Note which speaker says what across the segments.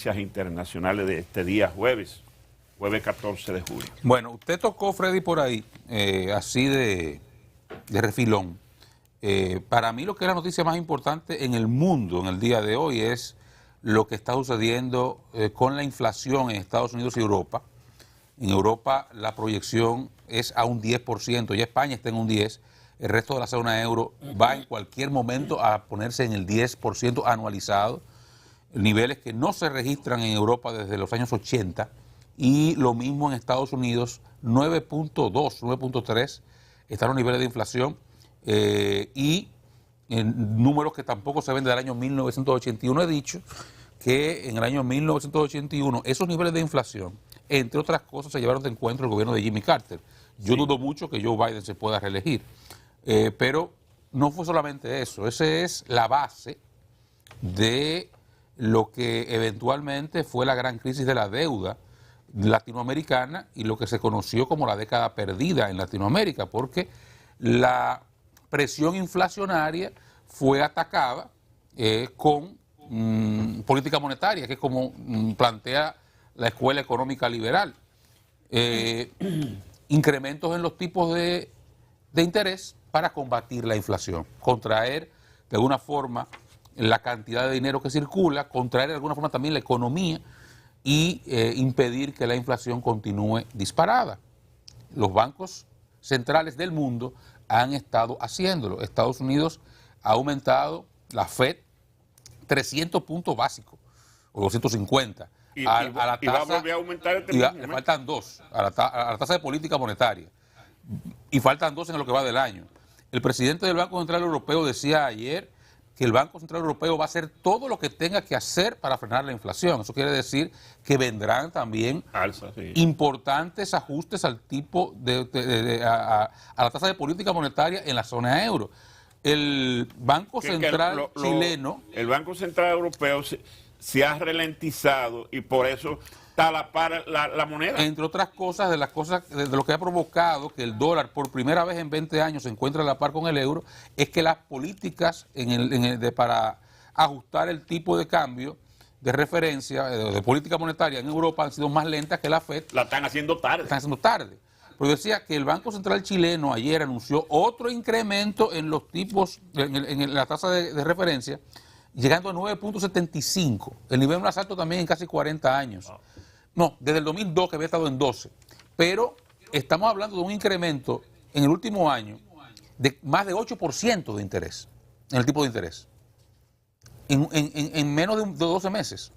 Speaker 1: noticias internacionales de este día jueves 14 de julio.
Speaker 2: Bueno, usted tocó, Freddy, por ahí, así de refilón. Para mí lo que es la noticia más importante en el mundo en el día de hoy es lo que está sucediendo con la inflación en Estados Unidos y Europa. En Europa la proyección es a un 10%, ya España está en un 10%, el resto de la zona euro va en cualquier momento a ponerse en el 10% anualizado, niveles que no se registran en Europa desde los años 80, y lo mismo en Estados Unidos, 9.2, 9.3 están los niveles de inflación, y en números que tampoco se ven del año 1981. He dicho que en el año 1981 esos niveles de inflación, entre otras cosas, se llevaron de encuentro el gobierno de Jimmy Carter. Yo dudo mucho que Joe Biden se pueda reelegir, pero no fue solamente eso, esa es la base de lo que eventualmente fue la gran crisis de la deuda latinoamericana y lo que se conoció como la década perdida en Latinoamérica, porque la presión inflacionaria fue atacada con política monetaria, que es como plantea la escuela económica liberal. Incrementos en los tipos de interés para combatir la inflación, contraer de alguna forma la cantidad de dinero que circula, contraer de alguna forma también la economía y impedir que la inflación continúe disparada. Los bancos centrales del mundo han estado haciéndolo. Estados Unidos ha aumentado la Fed 300 puntos básicos, o 250. A la
Speaker 1: y va a
Speaker 2: tasa,
Speaker 1: volver a aumentar este
Speaker 2: le faltan dos a la tasa de política monetaria, y faltan dos en lo que va del año. El presidente del Banco Central Europeo decía ayer que el Banco Central Europeo va a hacer todo lo que tenga que hacer para frenar la inflación. Eso quiere decir que vendrán también importantes ajustes al tipo a la tasa de política monetaria en la zona euro. El Banco Central chileno...
Speaker 1: El Banco Central Europeo se ha ralentizado y por eso está a la par la moneda.
Speaker 2: Entre otras cosas, de lo que ha provocado que el dólar por primera vez en 20 años se encuentre a la par con el euro, es que las políticas para ajustar el tipo de cambio de referencia, de política monetaria en Europa, han sido más lentas que la FED.
Speaker 1: La están haciendo tarde.
Speaker 2: Están haciendo tarde. Pero decía que el Banco Central chileno ayer anunció otro incremento en los tipos, en la tasa de referencia, llegando a 9.75, el nivel más alto también en casi 40 años. No, desde el 2002 que había estado en 12. Pero estamos hablando de un incremento en el último año de más de 8% de interés, en el tipo de interés, en menos de 12 meses,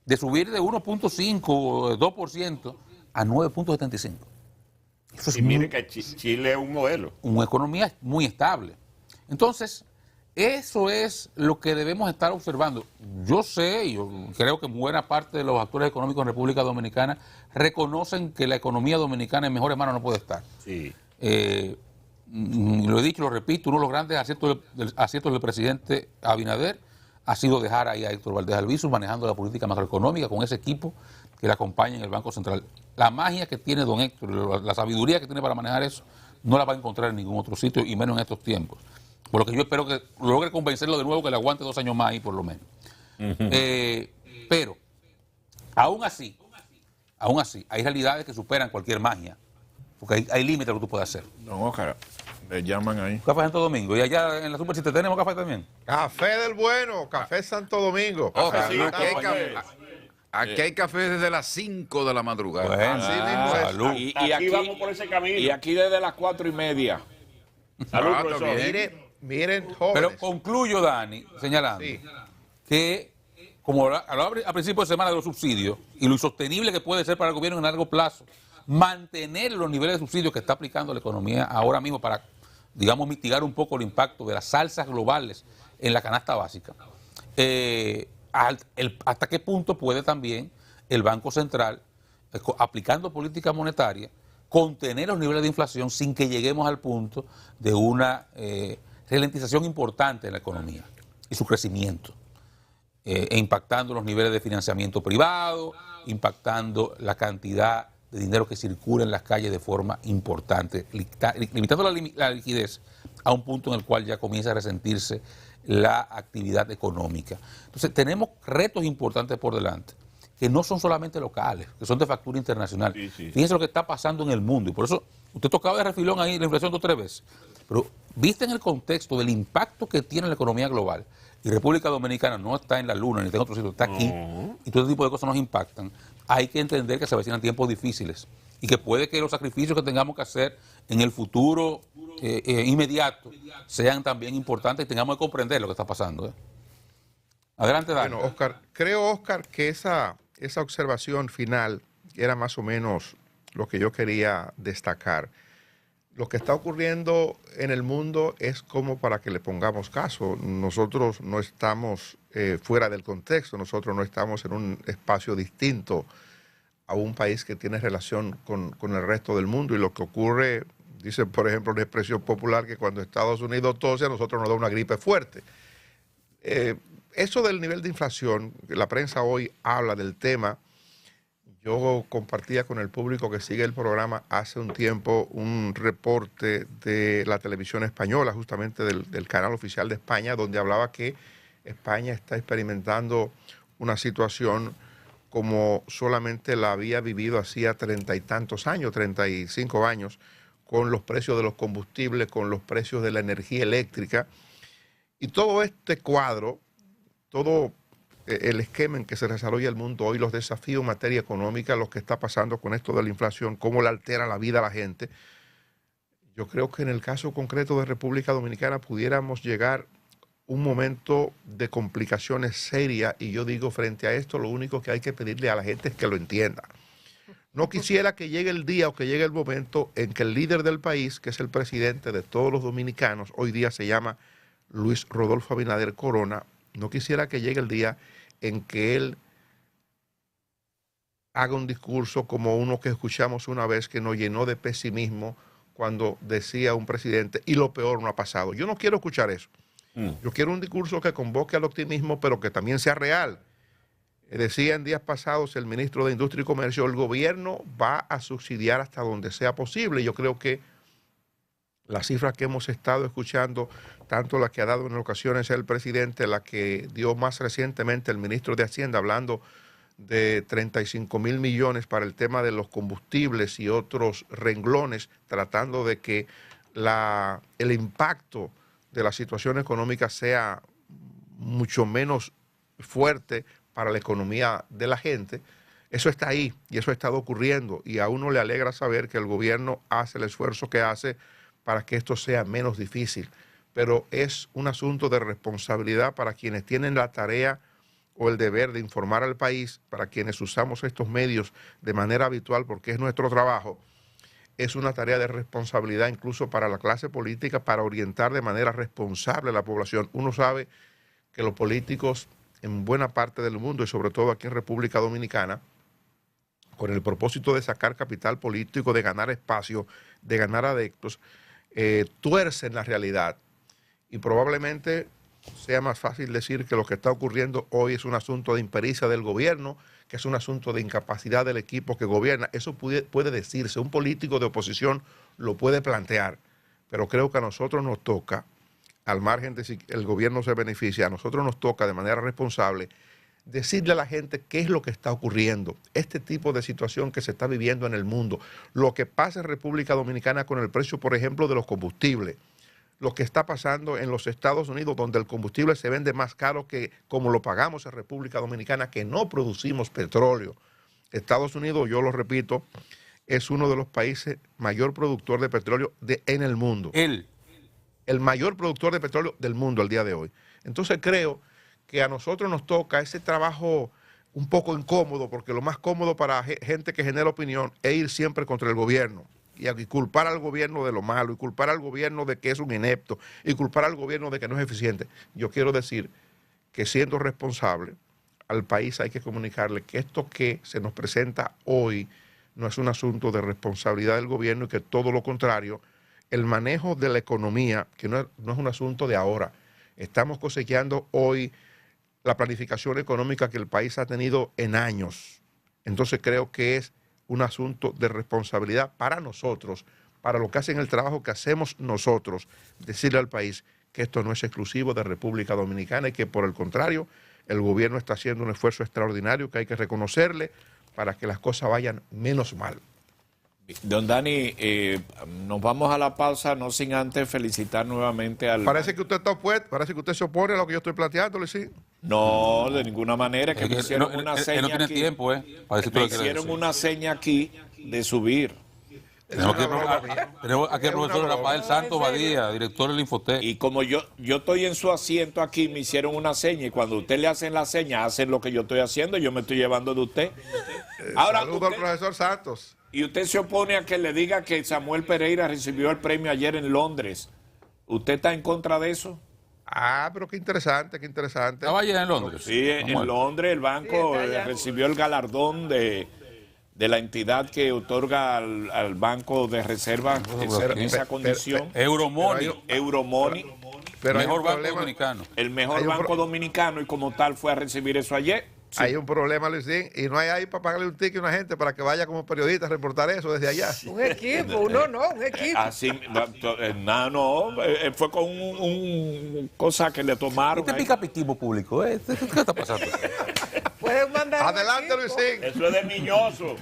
Speaker 2: de subir de 1.5 o 2% a 9.75. Eso es
Speaker 1: y mire que Chile es un modelo.
Speaker 2: Una economía muy estable. Entonces, eso es lo que debemos estar observando. Yo sé, yo creo que buena parte de los actores económicos en República Dominicana reconocen que la economía dominicana en mejores manos no puede estar.
Speaker 1: Sí.
Speaker 2: Lo he dicho, lo repito, uno de los grandes aciertos del presidente Abinader ha sido dejar ahí a Héctor Valdés Albizu manejando la política macroeconómica con ese equipo que le acompaña en el Banco Central. La magia que tiene don Héctor, la sabiduría que tiene para manejar eso, no la va a encontrar en ningún otro sitio, y menos en estos tiempos. Por lo que yo espero que logre convencerlo de nuevo, que le aguante 2 años más ahí por lo menos. Pero, aún así, hay realidades que superan cualquier magia, porque hay límites a lo que tú puedes hacer.
Speaker 3: Don Óscar, le llaman ahí.
Speaker 2: Café Santo Domingo, y allá en la Super City tenemos café también.
Speaker 4: Café del bueno, Café Santo Domingo.
Speaker 3: Óscar,
Speaker 1: sí,
Speaker 3: aquí hay café desde las 5 de la madrugada.
Speaker 2: Bueno,
Speaker 4: Así mismo es.
Speaker 2: salud.
Speaker 3: Y
Speaker 1: Aquí
Speaker 3: aquí
Speaker 1: vamos por ese camino.
Speaker 3: Y aquí desde las 4:30.
Speaker 1: Salud,
Speaker 3: Ah,
Speaker 1: profesor.
Speaker 3: también.
Speaker 4: Miren, jóvenes.
Speaker 2: Pero concluyo, Dani, señalando
Speaker 4: Sí.
Speaker 2: que, como hablaba al principio de semana de los subsidios y lo insostenible que puede ser para el gobierno en largo plazo, mantener los niveles de subsidios que está aplicando la economía ahora mismo para, digamos, mitigar un poco el impacto de las alzas globales en la canasta básica. ¿Hasta qué punto puede también el Banco Central, aplicando política monetaria, contener los niveles de inflación sin que lleguemos al punto de una ralentización importante en la economía y su crecimiento, impactando los niveles de financiamiento privado, impactando la cantidad de dinero que circula en las calles de forma importante, limitando la liquidez a un punto en el cual ya comienza a resentirse la actividad económica? Entonces tenemos retos importantes por delante, que no son solamente locales, que son de factura internacional.
Speaker 1: Sí, sí.
Speaker 2: Fíjense lo que está pasando en el mundo. Y por eso, usted tocaba de refilón ahí la inflación 2 o 3 veces. Pero viste en el contexto del impacto que tiene la economía global, y República Dominicana no está en la luna ni está en otro sitio, está aquí, y todo ese tipo de cosas nos impactan, hay que entender que se avecinan tiempos difíciles y que puede que los sacrificios que tengamos que hacer en el futuro inmediato sean también importantes y tengamos que comprender lo que está pasando. Adelante, Dani.
Speaker 4: Bueno, Oscar, que esa observación final era más o menos lo que yo quería destacar. Lo que está ocurriendo en el mundo es como para que le pongamos caso. Nosotros no estamos fuera del contexto, nosotros no estamos en un espacio distinto a un país que tiene relación con el resto del mundo. Y lo que ocurre, dice por ejemplo una expresión popular, que cuando Estados Unidos tose a nosotros nos da una gripe fuerte. Eso del nivel de inflación, la prensa hoy habla del tema. Yo compartía con el público que sigue el programa hace un tiempo un reporte de la televisión española, justamente del canal oficial de España, donde hablaba que España está experimentando una situación como solamente la había vivido hacía 30 y tantos años, 35 años, con los precios de los combustibles, con los precios de la energía eléctrica. Y todo este cuadro, todo el esquema en que se desarrolla el mundo hoy, los desafíos en materia económica, lo que está pasando con esto de la inflación, cómo le altera la vida a la gente. Yo creo que en el caso concreto de República Dominicana pudiéramos llegar un momento de complicaciones serias, y yo digo, frente a esto lo único que hay que pedirle a la gente es que lo entienda. No quisiera que llegue el día o que llegue el momento en que el líder del país, que es el presidente de todos los dominicanos, hoy día se llama Luis Rodolfo Abinader Corona, no quisiera que llegue el día en que él haga un discurso como uno que escuchamos una vez, que nos llenó de pesimismo cuando decía un presidente, y lo peor no ha pasado. Yo no quiero escuchar eso. Yo quiero un discurso que convoque al optimismo, pero que también sea real. Decía en días pasados el ministro de Industria y Comercio, el gobierno va a subsidiar hasta donde sea posible. Yo creo que las cifras que hemos estado escuchando, tanto la que ha dado en ocasiones el presidente, la que dio más recientemente el ministro de Hacienda, hablando de 35.000 millones para el tema de los combustibles y otros renglones, tratando de que el impacto de la situación económica sea mucho menos fuerte para la economía de la gente. Eso está ahí y eso ha estado ocurriendo, y a uno le alegra saber que el gobierno hace el esfuerzo que hace para que esto sea menos difícil, pero es un asunto de responsabilidad para quienes tienen la tarea o el deber de informar al país, para quienes usamos estos medios de manera habitual porque es nuestro trabajo. Es una tarea de responsabilidad incluso para la clase política, para orientar de manera responsable a la población. Uno sabe que los políticos en buena parte del mundo, y sobre todo aquí en República Dominicana, con el propósito de sacar capital político, de ganar espacio, de ganar adeptos, tuercen la realidad. Y probablemente sea más fácil decir que lo que está ocurriendo hoy es un asunto de impericia del gobierno, que es un asunto de incapacidad del equipo que gobierna. Eso puede decirse, un político de oposición lo puede plantear, pero creo que a nosotros nos toca, al margen de si el gobierno se beneficia, a nosotros nos toca de manera responsable decirle a la gente qué es lo que está ocurriendo, este tipo de situación que se está viviendo en el mundo, lo que pasa en República Dominicana con el precio, por ejemplo, de los combustibles, lo que está pasando en los Estados Unidos, donde el combustible se vende más caro que como lo pagamos en República Dominicana, que no producimos petróleo. Estados Unidos, yo lo repito, es uno de los países mayor productor de petróleo en el mundo. El mayor productor de petróleo del mundo al día de hoy. Entonces creo que a nosotros nos toca ese trabajo un poco incómodo, porque lo más cómodo para gente que genera opinión es ir siempre contra el gobierno y culpar al gobierno de lo malo, y culpar al gobierno de que es un inepto, y culpar al gobierno de que no es eficiente. Yo quiero decir que, siendo responsable, al país hay que comunicarle que esto que se nos presenta hoy no es un asunto de responsabilidad del gobierno, y que todo lo contrario, el manejo de la economía, que no es un asunto de ahora. Estamos cosechando hoy la planificación económica que el país ha tenido en años. Entonces creo que es un asunto de responsabilidad para nosotros, para lo que hacen el trabajo que hacemos nosotros, decirle al país que esto no es exclusivo de República Dominicana, y que por el contrario El gobierno está haciendo un esfuerzo extraordinario que hay que reconocerle para que las cosas vayan menos mal.
Speaker 5: Don Dani, nos vamos a la pausa, no sin antes felicitar nuevamente al...
Speaker 4: Parece que usted está opuesto, parece que usted se opone a lo que yo estoy planteando, Luisín.
Speaker 5: No, de ninguna manera, que me hicieron una seña
Speaker 2: no tiene
Speaker 5: aquí.
Speaker 2: tiempo, para decir
Speaker 5: Me
Speaker 2: todo lo que quiere
Speaker 5: hicieron
Speaker 2: decir.
Speaker 5: una seña aquí de subir.
Speaker 2: Tenemos
Speaker 4: Es una broma mía.
Speaker 2: aquí
Speaker 4: Es
Speaker 2: al
Speaker 4: una
Speaker 2: profesor
Speaker 4: broma.
Speaker 2: Rafael Santos Badía, director del Infotec.
Speaker 5: Y como yo estoy en su asiento aquí, me hicieron una seña y cuando usted le hacen la seña, hacen lo que yo estoy haciendo, yo me estoy llevando de usted. Ahora,
Speaker 4: Saludo al
Speaker 5: usted,
Speaker 4: profesor Santos.
Speaker 5: y usted se opone a que le diga que Samuel Pereira recibió el premio ayer en Londres. ¿Usted está en contra de eso?
Speaker 4: Ah, pero qué interesante, qué interesante.
Speaker 2: Estaba allá en Londres.
Speaker 5: Sí, en
Speaker 2: Samuel.
Speaker 5: Londres el banco recibió el galardón de la entidad que otorga al Banco de Reserva esa condición.
Speaker 2: Euromoney,
Speaker 5: Euromoney,
Speaker 4: Pero hay
Speaker 2: mejor
Speaker 4: un
Speaker 2: banco
Speaker 4: problema,
Speaker 2: dominicano.
Speaker 5: el mejor
Speaker 4: hay un
Speaker 5: banco dominicano, y como tal fue a recibir eso ayer. Sí.
Speaker 4: hay un problema, Luisín, y no hay ahí para pagarle un ticket a una gente para que vaya como periodista a reportar eso desde allá.
Speaker 6: Un equipo, un equipo.
Speaker 5: Así, fue con un cosa que le tomaron.
Speaker 2: Este
Speaker 5: ahí.
Speaker 2: picapiquismo público, ¿qué está pasando?
Speaker 6: Pueden mandar un
Speaker 4: Adelante,
Speaker 6: equipo.
Speaker 4: Luisín.
Speaker 5: Eso es de niñoso.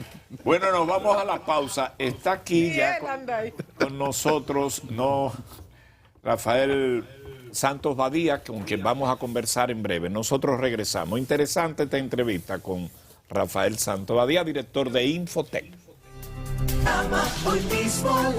Speaker 5: Bueno, nos vamos a la pausa. Está aquí
Speaker 6: Y
Speaker 5: ya
Speaker 6: él anda ahí.
Speaker 5: con nosotros, Rafael Santos Badía, con quien vamos a conversar en breve. Nosotros regresamos. Interesante esta entrevista con Rafael Santos Badía, director de Infotec.
Speaker 7: Hoy mismo a las